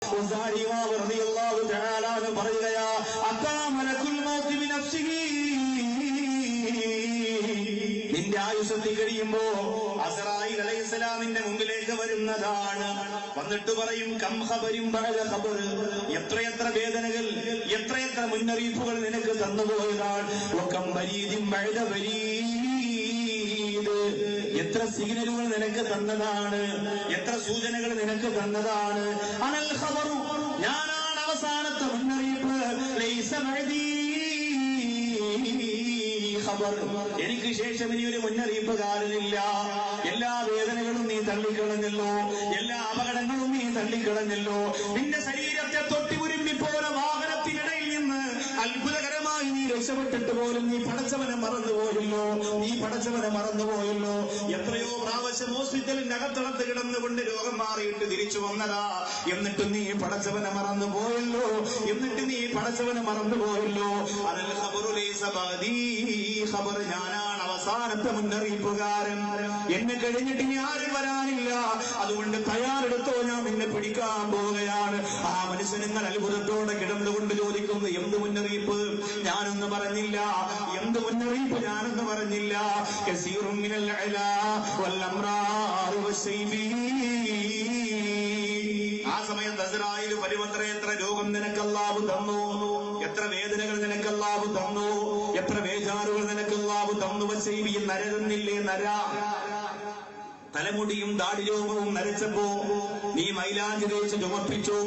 റളിയല്ലാഹു തആല അൻഹു പറയുകയാ, അഖാമലകുൽ മൗതി ബിനഫ്സിഹി, നിന്റെ ആയുസ്സത്തിൽ കഴിയുമ്പോ അസ്റായീൽ അലൈഹിസ്സലാമിന്റെ മുമ്പിലേക്ക് വരുന്നതാണ്. വന്നിട്ട് പറയും, കം ഖബരിൻ ബഅദ ഖബർ, എത്രയെത്ര വേദനകൾ, എത്രയെത്ര മുന്നറിയിപ്പുകൾ നിനക്ക് തന്നുപോയതാണ്. വകം ബരീദിൻ ബഅദ ബരീദ്, എത്ര സിഗ്നലുകൾ നിനക്ക് തന്നതാണ്, എത്ര സൂചനകൾ നിനക്ക് തന്നതാണ്. അനൽ ഖബറു, ഞാനാണ് അവസാനത്തെ മുന്നറിയിപ്പ്. ലൈസ ബഅദീ ഖബർ, എനിക്ക് ശേഷം ഇനി ഒരു മുന്നറിയിപ്പുകാരനില്ല. എല്ലാ വേദനകളും നീ തള്ളിക്കളഞ്ഞല്ലോ, എല്ലാ അപകടങ്ങളും നീ തള്ളിക്കളഞ്ഞല്ലോ. നിന്റെ ശരീരത്തെ തൊട്ടിമുരുമ്പിപ്പോലെ വാഹനത്തിനിടയിൽ നിന്ന് അത്ഭുതകരമായി നീ രക്ഷപ്പെട്ടിട്ട് പോലും നീ പടച്ചവനെ മറന്നുപോയല്ലോ, നീ പടച്ചവനെ മറന്നുപോയല്ലോ. എത്രയോ പ്രാവശ്യം ഹോസ്പിറ്റലിന്റെ അകത്തളത്ത് കിടന്നുകൊണ്ട് രോഗം മാറിയിട്ട് തിരിച്ചു വന്നതാ, എന്നിട്ട് നീ പടച്ചവനെ മറന്നുപോയല്ലോ, എന്നിട്ട് നീ പടച്ചവനെ മറന്നുപോയല്ലോ. അനൽ ഖബറു ലൈസ ബഅദീ ഖബർ, ഞാനാണ് അവസാനത്തെ മുന്നറിയിപ്പുകാരൻ. എന്നെ കഴിഞ്ഞിട്ട് ഇനി ആരും വരാനില്ല, അതുകൊണ്ട് തയ്യാറെടുത്തോ, ഞാൻ നിന്നെ പിടിക്കാൻ പോവുകയാണ്. ആ മനുഷ്യനങ്ങൾ അത്ഭുതത്തോടെ കിടന്നുകൊണ്ട് ചോദിക്കുന്നു, എന്ത് മുന്നറിയിപ്പ്? ഞാനൊന്ന് പറഞ്ഞില്ല. എന്ത് മുന്നറിയിപ്പ്? ഞാനൊന്ന് പറഞ്ഞില്ല. കസീറും മിനൽ അലാ വൽ അംറാർ വശൈബി. ആ സമയത്ത് അസ്റായീൽ പരിവത്ര, എത്ര രോഗം നിനക്ക് അല്ലാഹു തന്നു, എത്ര വേദനകൾ നിനക്ക് അല്ലാഹു തന്നു, എത്ര വേജാറുകൾ നിനക്ക് അല്ലാഹു തന്നു. വശൈബി, നര തന്നില്ലേ? നര, തലമുടിയും ദാടിരോഗവും നരച്ചപ്പോ നീ മൈലാഞ്ചി തേച്ച് ചുമപ്പിച്ചു,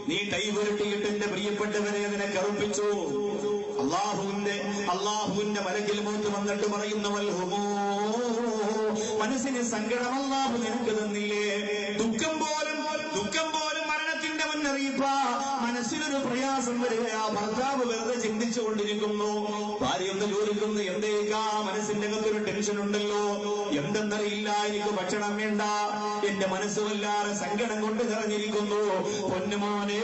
നീ കൈ പുരട്ടിയിട്ട് എന്റെ പ്രിയപ്പെട്ടവരെ അതിനെ കറുപ്പിച്ചു. അള്ളാഹുവിന്റെ മലക്കിൽ മൂത്ത് വന്നിട്ട് പറയുന്ന മനസ്സിന് സങ്കടം അല്ലാഹു നിനക്ക് തന്നില്ലേ? ദുഃഖം പോലും മരണത്തിന്റെ മുന്നറിയിപ്പാ. മനസ്സിനൊരു പ്രയാസം വരികയാ, ഭർത്താവ് വെറുതെ ചിന്തിച്ചുകൊണ്ടിരിക്കുന്നു, ഭാര്യ ഒന്ന് ചോദിക്കുന്നു, എന്തേക്കാ മനസ്സിന്റെ അകത്തൊരു ടെൻഷൻ ഉണ്ടല്ലോ, എന്തെന്നറിയില്ല, എനിക്ക് ഭക്ഷണം വേണ്ട, എന്റെ മനസ്സ് വല്ലാതെ സങ്കടം കൊണ്ട് നിറഞ്ഞിരിക്കുന്നു. പൊന്നുമോനെ,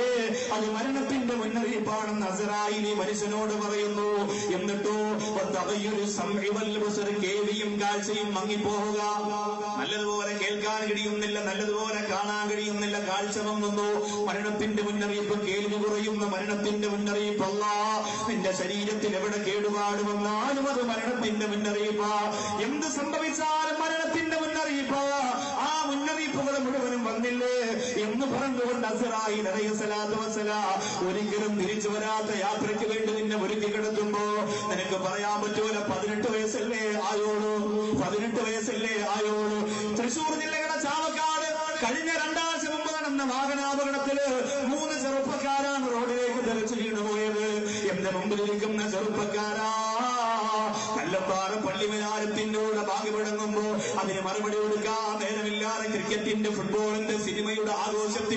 അത് മരണത്തിന്റെ മുന്നറിയിപ്പാണെന്ന് അസ്റായീൽ മനുഷ്യനോട് പറയുന്നു. എന്നിട്ടോ കേൾവിയും കാഴ്ചയും മങ്ങിപ്പോവുക, നല്ലതുപോലെ കേൾക്കാൻ കഴിയുന്നില്ല, നല്ലതുപോലെ കാണാൻ കഴിയുന്നില്ല, കാഴ്ച മങ്ങുന്നു. മരണത്തിന്റെ മുന്നറിയിപ്പ്, കേൾവി കുറയുന്ന മരണത്തിന്റെ മുന്നറിയിപ്പ്. നിന്റെ ശരീരത്തിൽ എവിടെ കേടുപാട് വന്നാലും അത് മരണത്തിന്റെ മുന്നറിയിപ്പാ. എന്ത് സംഭവിച്ചാലും മരണത്തിന്റെ മുന്നറിയിപ്പാ. ആ മുന്നറിയിപ്പുകൾ മുഴുവനും വന്നില്ലേ എന്ന് പറഞ്ഞുകൊണ്ട് അസ്റായീൽ അലൈഹിസ്സലാത്തു വസ്സലാം ഒരിക്കലും തിരിച്ചു വരാത്ത യാത്രയ്ക്ക് വേണ്ടി നിന്നെ ഒരുക്കി കിടത്തുമ്പോ നിനക്ക് പറയാൻ പറ്റൂല, 18 വയസ്സല്ലേ ആയോളൂ, 18 വയസ്സല്ലേ ആയോളൂ. തൃശൂർ ജില്ലയുടെ ചാവക്കാട് കഴിഞ്ഞ 2 ആഴ്ച മുമ്പ് നടന്ന വാഹനാപകടത്തില് 3 ചെറുപ്പക്കാരാണ് റോഡിലേക്ക് തെറിച്ചു വീണുപോയത്. എന്റെ മുമ്പിലിരിക്കുന്ന ചെറുപ്പക്കാരാ, കല്ലപ്പാറ പള്ളിമൈതാനത്തിനോട് ഭാഗ്യപ്പെടുമ്പോ അതിന് മറുപടി കൊടുക്കാൻ നേരമില്ലാതെ ക്രിക്കറ്റിന്റെ, ഫുട്ബോളിന്റെ, സിനിമയുടെ, ആഘോഷത്തിന്റെ